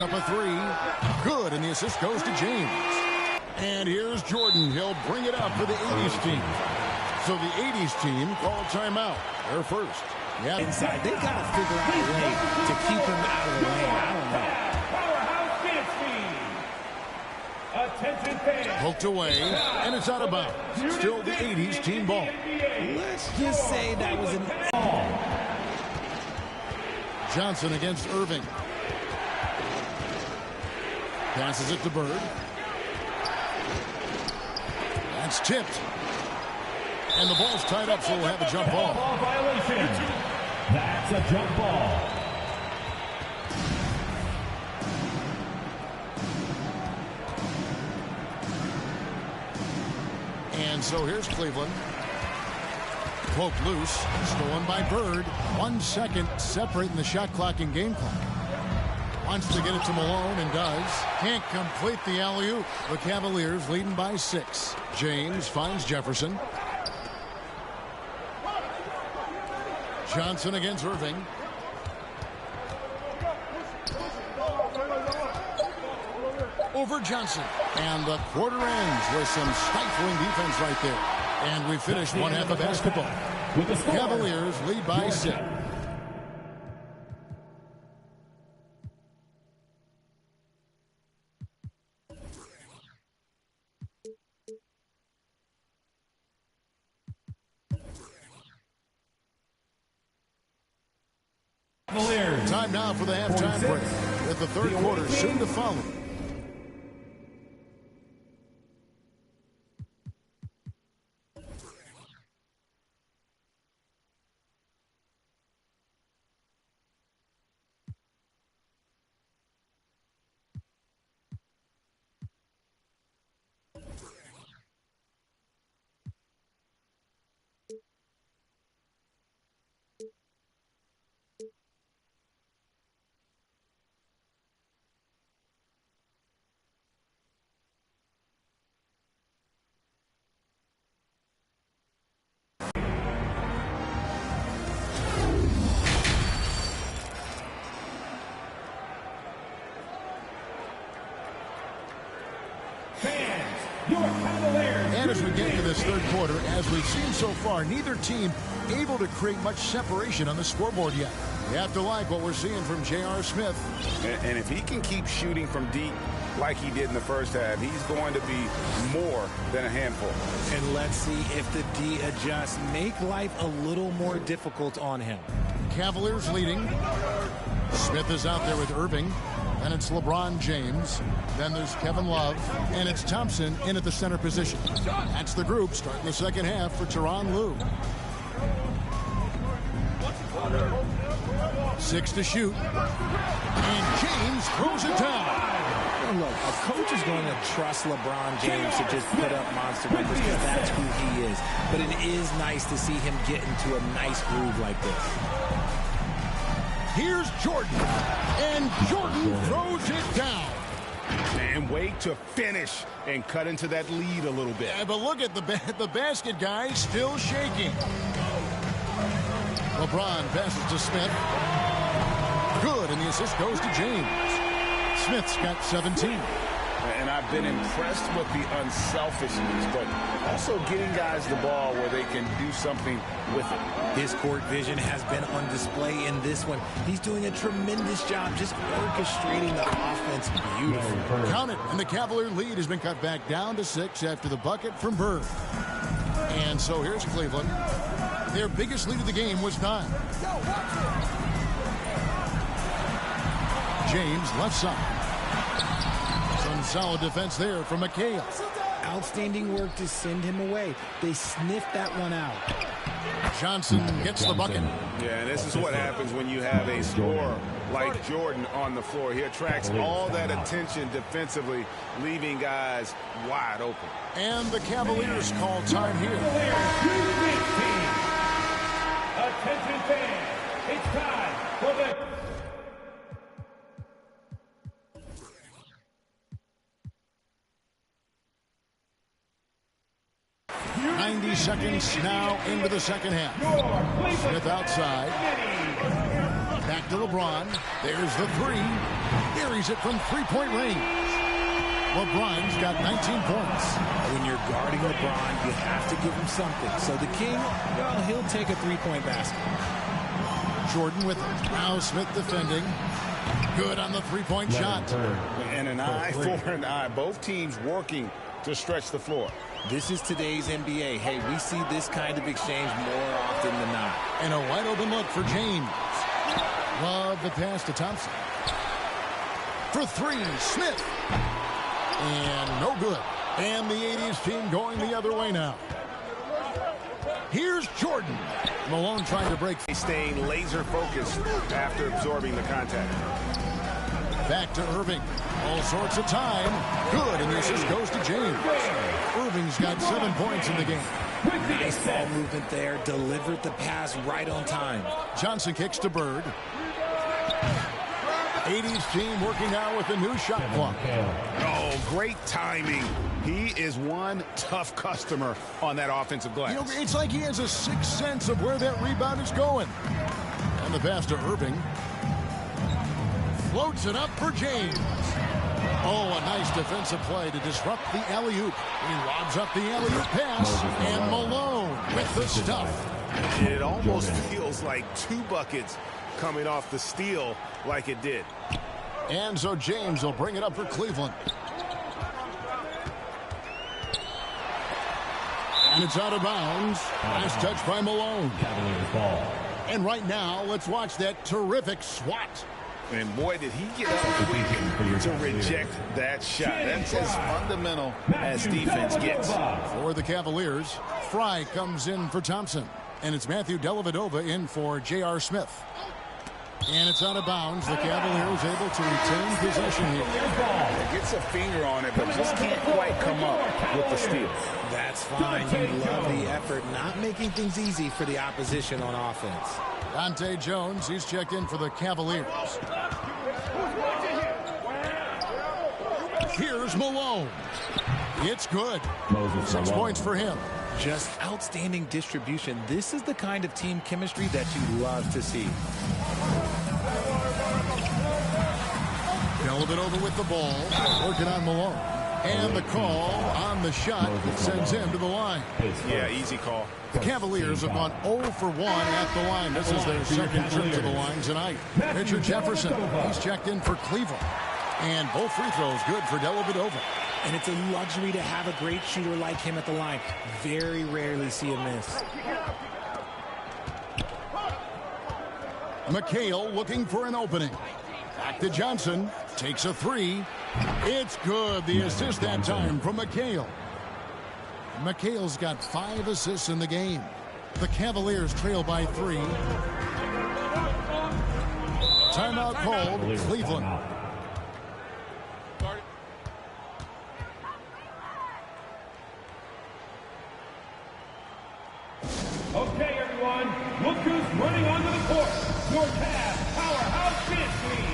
Up a three. Good, and the assist goes to James. And here's Jordan. He'll bring it up for the 80s team. So the 80s team called timeout. They're first. Yeah. Inside. They've got to figure out a way to keep him out of the lane. I don't know. Attention fans. Poked away, and it's out of bounds. Still the 80s team ball. Let's just say that was an Johnson against Irving. Passes it to Bird. That's tipped. And the ball's tied up, so we'll have a jump ball. Ball violation. That's a jump ball. And so here's Cleveland. Poked loose. Stolen by Bird. 1 second separating the shot clock and game clock. Wants to get it to Malone and does. Can't complete the alley-oop. The Cavaliers leading by 6. James finds Jefferson. Johnson against Irving. Over Johnson. And the quarter ends with some stifling defense right there. And we finish one half of basketball. Cavaliers lead by 6. Time now for the halftime break, with the third quarter soon to follow. And as we get into this third quarter, as we've seen so far, neither team able to create much separation on the scoreboard yet. You have to like what we're seeing from J.R. Smith. And if he can keep shooting from deep like he did in the first half, he's going to be more than a handful. And let's see if the D adjusts, make life a little more difficult on him. Cavaliers leading. Smith is out there with Irving. Then it's LeBron James. Then there's Kevin Love. And it's Thompson in at the center position. That's the group starting the second half for Tyronn Lue. 6 to shoot. And James throws it down. Look, a coach is going to trust LeBron James to just put up monster numbers because that's who he is. But it is nice to see him get into a nice groove like this. Here's Jordan. And Jordan throws it down. And wait to finish and cut into that lead a little bit. Yeah, but look at the basket guy still shaking. LeBron passes to Smith. Good, and the assist goes to James. Smith's got 17. And I've been impressed with the unselfishness, but also getting guys the ball where they can do something with it. His court vision has been on display in this one. He's doing a tremendous job just orchestrating the offense beautifully. Count it, and the Cavalier lead has been cut back down to 6 after the bucket from Bird. And so here's Cleveland. Their biggest lead of the game was 9. James left side. Some solid defense there from McHale. Outstanding work to send him away. They sniffed that one out. Johnson gets the bucket. Yeah, and this is what happens when you have a scorer like Jordan on the floor. He attracts all that attention defensively, leaving guys wide open. And the Cavaliers call time here. Attention fans, it's time for the 90 seconds now into the second half. Smith outside. Back to LeBron. There's the three. Buries it from three-point range. LeBron's got 19 points. When you're guarding LeBron, you have to give him something. So the King, well, he'll take a three-point basket. Jordan with it. Now Smith defending. Good on the three-point shot. And an eye for an eye. Both teams working to stretch the floor. This is today's NBA. Hey, we see this kind of exchange more often than not. And a wide open look for James. Love the pass to Thompson. For three, Smith. And no good. And the 80s team going the other way now. Here's Jordan. Malone trying to break. Staying laser focused after absorbing the contact. Back to Irving. All sorts of time. Good, and the assist goes to James. Irving's got 7 points in the game. Nice ball movement there. Delivered the pass right on time. Johnson kicks to Bird. 80s team working out with a new shot clock. Oh, great timing. He is one tough customer on that offensive glass. You know, it's like he has a sixth sense of where that rebound is going. And the pass to Irving. Floats it up for James. Oh, a nice defensive play to disrupt the alley-oop. He lobs up the alley-oop pass. And Malone with the stuff. It almost feels like 2 buckets coming off the steal like it did. And so James will bring it up for Cleveland. And it's out of bounds. Nice touch by Malone. And right now, let's watch that terrific swat. And boy, did he get up quick to reject that shot. That's as fundamental as defense gets. For the Cavaliers, Fry comes in for Thompson. And it's Matthew Dellavedova in for J.R. Smith. And it's out of bounds. The Cavaliers able to retain possession here. Gets a finger on it, but just can't quite come up with the steal. That's fine. You love the effort, not making things easy for the opposition on offense. Dante Jones, he's checked in for the Cavaliers. Here's Malone. It's good. 6 points for him. Just outstanding distribution. This is the kind of team chemistry that you love to see. Dellavedova with the ball. Working on Malone. And the call on the shot that sends him to the line. Yeah, easy call. The Cavaliers have gone 0 for 1 at the line. This is their second trip to the line tonight. Richard Jefferson, he's checked in for Cleveland. And both free throws good for Dellavedova. And it's a luxury to have a great shooter like him at the line. Very rarely see a miss. McHale looking for an opening. Back to Johnson. Takes a three. It's good. The assist that time from McHale. McHale's got 5 assists in the game. The Cavaliers trail by 3. Timeout called. Cleveland. Okay, everyone, look who's running onto the court. Your Cavs powerhouse dance team.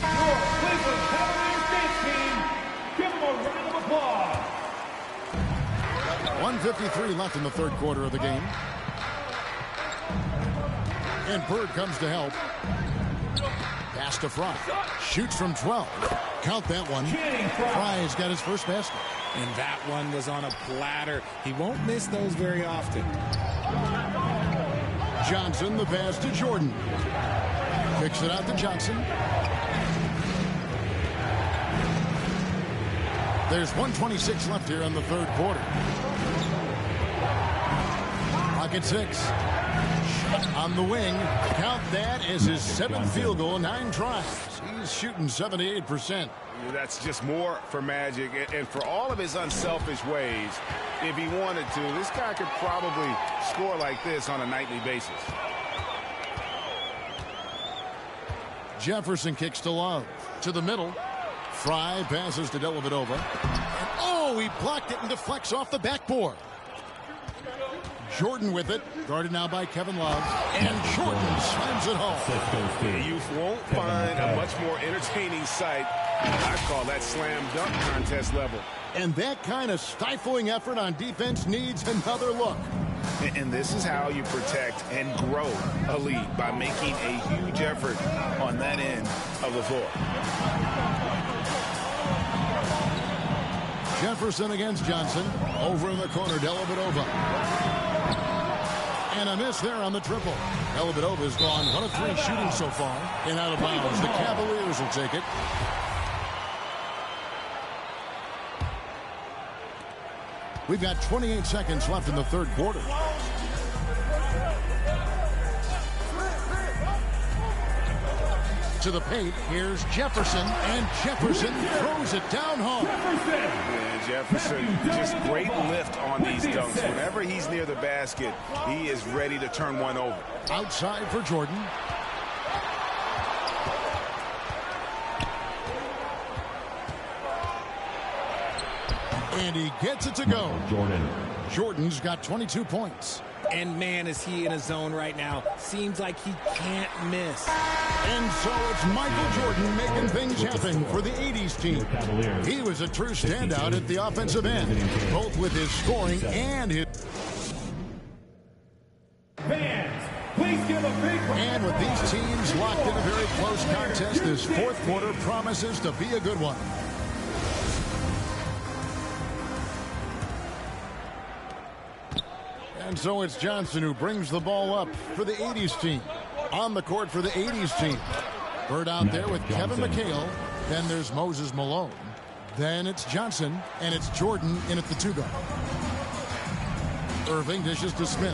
Your Cleveland Cavaliers dance team. Give them a round of applause. 1:53 left in the third quarter of the game. And Bird comes to help. Pass to Fry. Shoots from 12. Count that one. Fry's got his first basket. And that one was on a platter. He won't miss those very often. Johnson, the pass to Jordan. Kicks it out to Johnson. There's 1:26 left here in the third quarter. clock at 6. Shot on the wing. Count that as his 7th field goal, 9 tries. He's shooting 78%. That's just more for Magic. And for all of his unselfish ways, if he wanted to, this guy could probably score like this on a nightly basis. Jefferson kicks to Love. To the middle. Fry passes to Dellavedova. And oh, he blocked it and deflects off the backboard. Jordan with it. Guarded now by Kevin Love. And Jordan slams it home. You won't find a much more entertaining sight. I call that slam dunk contest level. And that kind of stifling effort on defense needs another look. And this is how you protect and grow a lead, by making a huge effort on that end of the floor. Jefferson against Johnson. Over in the corner, Dellavedova. And a miss there on the triple. Dellavedova's gone 1 of 3 shooting so far. And out of bounds. The Cavaliers will take it. We've got 28 seconds left in the third quarter. To the paint, here's Jefferson, and Jefferson throws it down home. Yeah, Jefferson, just great lift on these dunks. Whenever he's near the basket, he is ready to turn one over. Outside for Jordan. And he gets it to go. Jordan's got 22 points. And man, is he in a zone right now. Seems like he can't miss. And so it's Michael Jordan making things happen for the 80s team. He was a true standout at the offensive end, both with his scoring and his... Fans, please give a big round. And with these teams locked in a very close contest, this fourth quarter promises to be a good one. And so it's Johnson who brings the ball up for the 80s team. On the court for the 80s team. Bird out there with Kevin McHale. Then there's Moses Malone. Then it's Johnson, and it's Jordan in at the 2-guard. Irving dishes to Smith.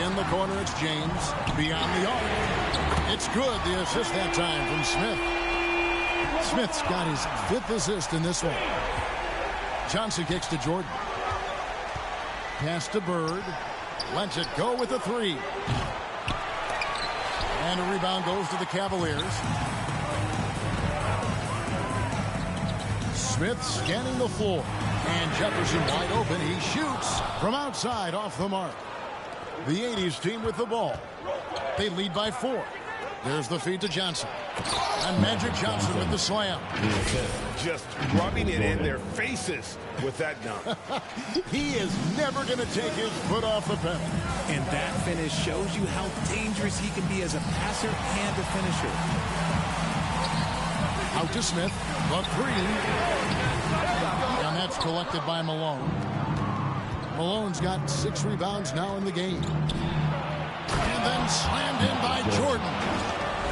In the corner, it's James. Beyond the arc. It's good, the assist that time from Smith. Smith's got his 5th assist in this one. Johnson kicks to Jordan. Pass to Bird. Lets it go with a 3. And a rebound goes to the Cavaliers. Smith scanning the floor. And Jefferson wide open. He shoots from outside off the mark. The 80s team with the ball. They lead by 4. There's the feed to Johnson. And Magic Johnson with the slam. Just rubbing it in their faces with that dunk. He is never going to take his foot off the pedal. And that finish shows you how dangerous he can be as a passer and a finisher. Out to Smith. The 3. And that's collected by Malone. Malone's got 6 rebounds now in the game. And then slammed in by Jordan.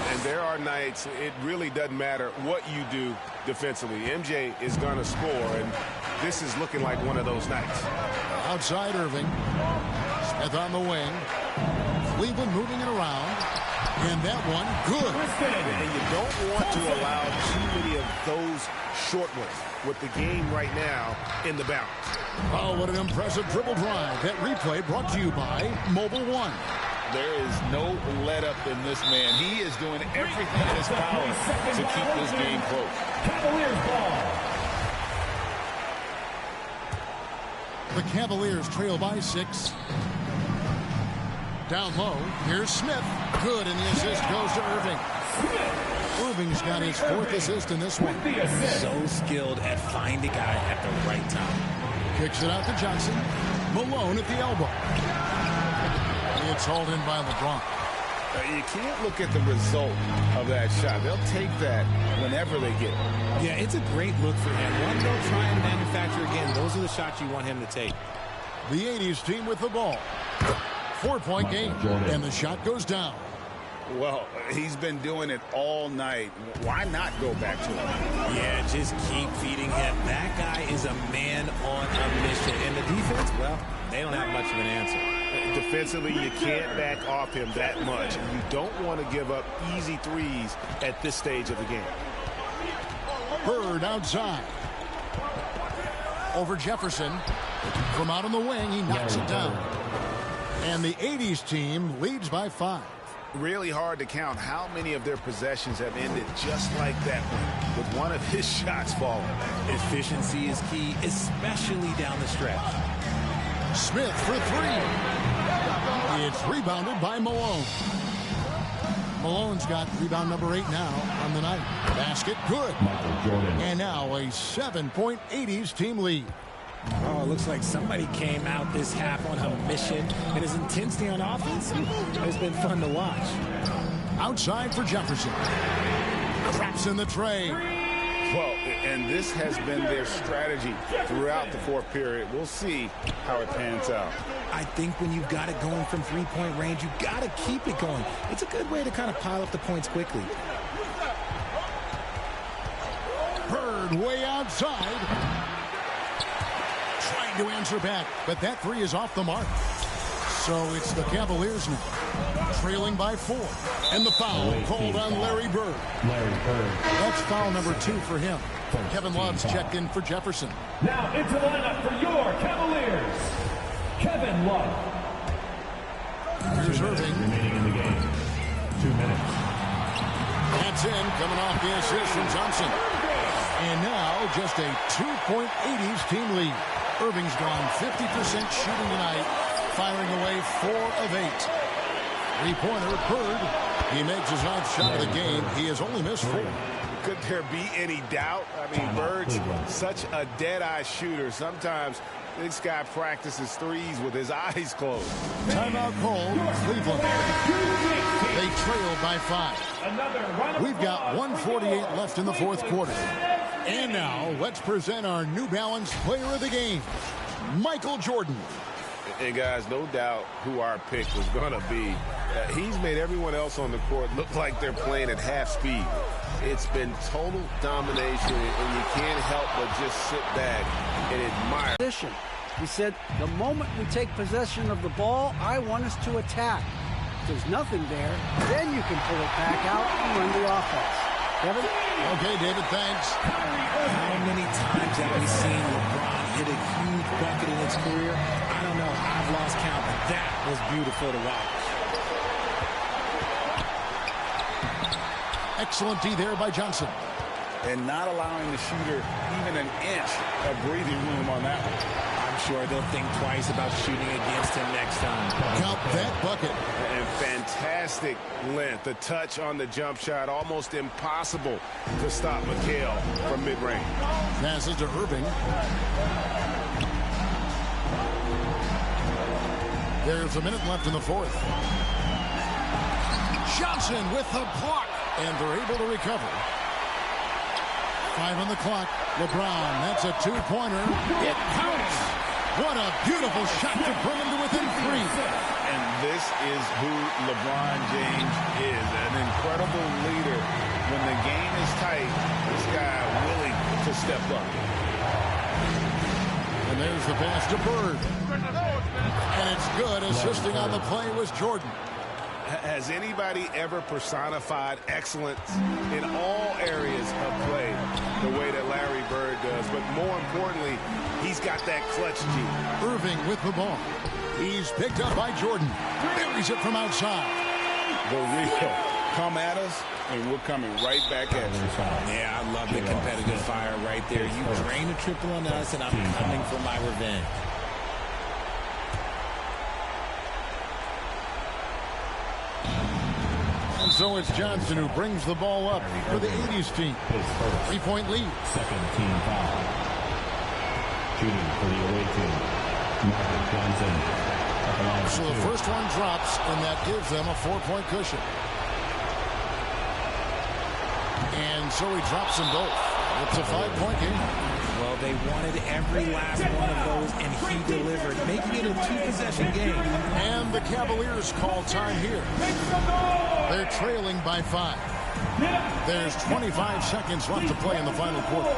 And there are nights it really doesn't matter what you do defensively. MJ is going to score, and this is looking like one of those nights. Outside Irving. Smith on the wing. Cleveland moving it around. And that one, good. And you don't want to allow too many of those short ones with the game right now in the balance. Oh, what an impressive dribble drive. That replay brought to you by Mobile One. There is no let-up in this man. He is doing everything in his power to keep this game close. Cavaliers ball. The Cavaliers trail by 6. Down low, here's Smith. Good, and the assist goes to Irving. Irving's got his 4th assist in this one. So skilled at finding a guy at the right time. Kicks it out to Johnson. Malone at the elbow. It's hauled in by LeBron. You can't look at the result of that shot. They'll take that whenever they get it. Yeah, it's a great look for him. One they'll try and manufacture again. Those are the shots you want him to take. The 80s team with the ball. 4-point game. And the shot goes down. Well, he's been doing it all night. Why not go back to him? Yeah, just keep feeding him. That guy is a man on a mission. And the defense, well, they don't have much of an answer. Defensively, you can't back off him that much. You don't want to give up easy threes at this stage of the game. Bird outside. Over Jefferson. From out on the wing, he knocks it down. And the 80s team leads by 5. Really hard to count how many of their possessions have ended just like that one, with one of his shots falling. Efficiency is key, especially down the stretch. Smith for 3. It's rebounded by Malone. Malone's got rebound number 8 now on the night. Basket good. And now a 7-point 80s team lead. Oh, it looks like somebody came out this half on a mission, and his intensity on offense has been fun to watch. Outside for Jefferson. Traps in the tray. Well, and this has been their strategy throughout the fourth period. We'll see how it pans out. I think when you've got it going from three-point range, you've got to keep it going. It's a good way to kind of pile up the points quickly. Bird way outside. Trying to answer back, but that 3 is off the mark. So it's the Cavaliers now, trailing by 4. And the foul called on Larry Bird. That's foul number 2 for him. Kevin Love's checked in for Jefferson. Now into the lineup for your Cavaliers, Kevin Love. Here's Irving. Remaining in the game. 2 minutes. That's in, coming off the assist from Johnson. And now just a 2-point 80s team lead. Irving's gone 50% shooting tonight, firing away 4 of 8. Three-pointer, Bird. He makes his 9th shot of the game. He has only missed 4. Could there be any doubt? I mean, Bird's such a dead-eye shooter. Sometimes this guy practices threes with his eyes closed. Timeout called, Cleveland. They trail by 5. We've got 1:48 left in the fourth quarter. And now, let's present our New Balance Player of the Game, Michael Jordan. And guys, no doubt who our pick was going to be. He's made everyone else on the court look like they're playing at half speed. It's been total domination, and you can't help but just sit back and admire. He said, the moment we take possession of the ball, I want us to attack. If there's nothing there, then you can pull it back out and run the offense. Kevin? Okay, David, thanks. How many times have we seen LeBron hit a huge bucket in his career? I don't know. I've lost count, but that was beautiful to watch. Excellent D there by Johnson. And not allowing the shooter even an inch of breathing room on that one. I'm sure they'll think twice about shooting against him next time. Count that bucket. And fantastic length. The touch on the jump shot, almost impossible to stop McHale from mid-range. Passes to Irving. There's a minute left in the fourth. Johnson with the block. And they're able to recover. 5 on the clock. LeBron, that's a 2-pointer. It counts. What a beautiful shot to bring him to within 3. And this is who LeBron James is. An incredible leader. When the game is tight, this guy willing to step up. And there's the pass to Bird. And it's good. Assisting on the play was Jordan. Has anybody ever personified excellence in all areas of play the way that Larry Bird does? But more importantly, he's got that clutch gene. Irving with the ball. He's picked up by Jordan. Buries it from outside. The real. Come at us, and we're coming right back at you. Yeah, I love the competitive fire right there. You drain a triple on us, and I'm coming for my revenge. And so it's Johnson who brings the ball up for the 80s team. 3-point lead. Second team foul. Shooting for the away team. Marcus Johnson. So the first one drops, and that gives them a 4-point cushion. And so he drops them both. It's a 5-point game. Well, they wanted every last one of those, and he delivered, making it a two-possession game. And the Cavaliers call time here. They're trailing by 5. There's 25 seconds left to play in the final quarter.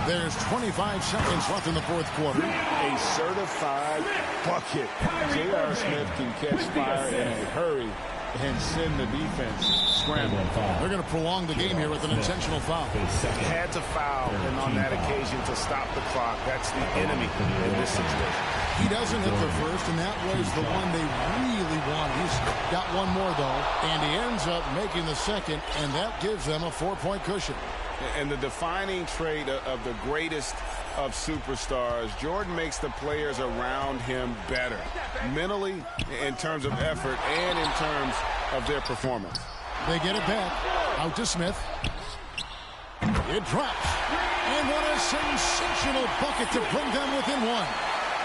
There's 25 seconds left in the fourth quarter. A certified bucket. J.R. Smith can catch fire in a hurry and send the defense scrambling. They're going to prolong the game here with an intentional foul. Had to foul, and on that occasion to stop the clock. That's the enemy in this situation. He doesn't hit the first, and that was the one they really wanted. He's got one more, though, and he ends up making the second, and that gives them a 4-point cushion. And the defining trait of the greatest of superstars, Jordan makes the players around him better, mentally, in terms of effort, and in terms of their performance. They get it back. Out to Smith. It drops. And what a sensational bucket to bring them within 1.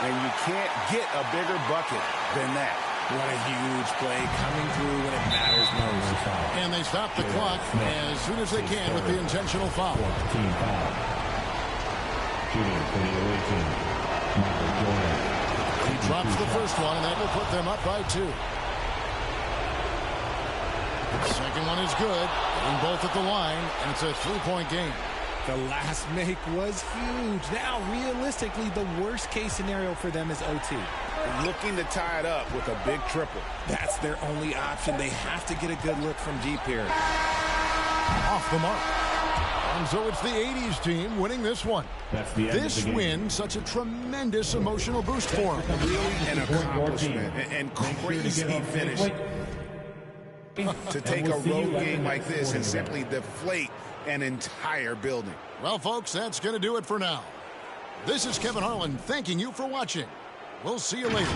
And you can't get a bigger bucket than that. What a huge play coming through when it matters most. And they stop the clock as soon as they can with the intentional foul. Team foul. Shooting for the away team, Michael Jordan. He drops the first one, and that will put them up by 2. The second one is good, and both at the line, and it's a 3-point game. The last make was huge. Now, realistically, the worst-case scenario for them is OT. Looking to tie it up with a big triple. That's their only option. They have to get a good look from deep here. Off the mark. And so it's the 80s team winning this one. That's the end This of the game. win, such a tremendous emotional boost for them. Really an accomplishment and crazy finish. To take a road game like this and simply deflate an entire building. Well, folks, that's going to do it for now. This is Kevin Harlan thanking you for watching. We'll see you later.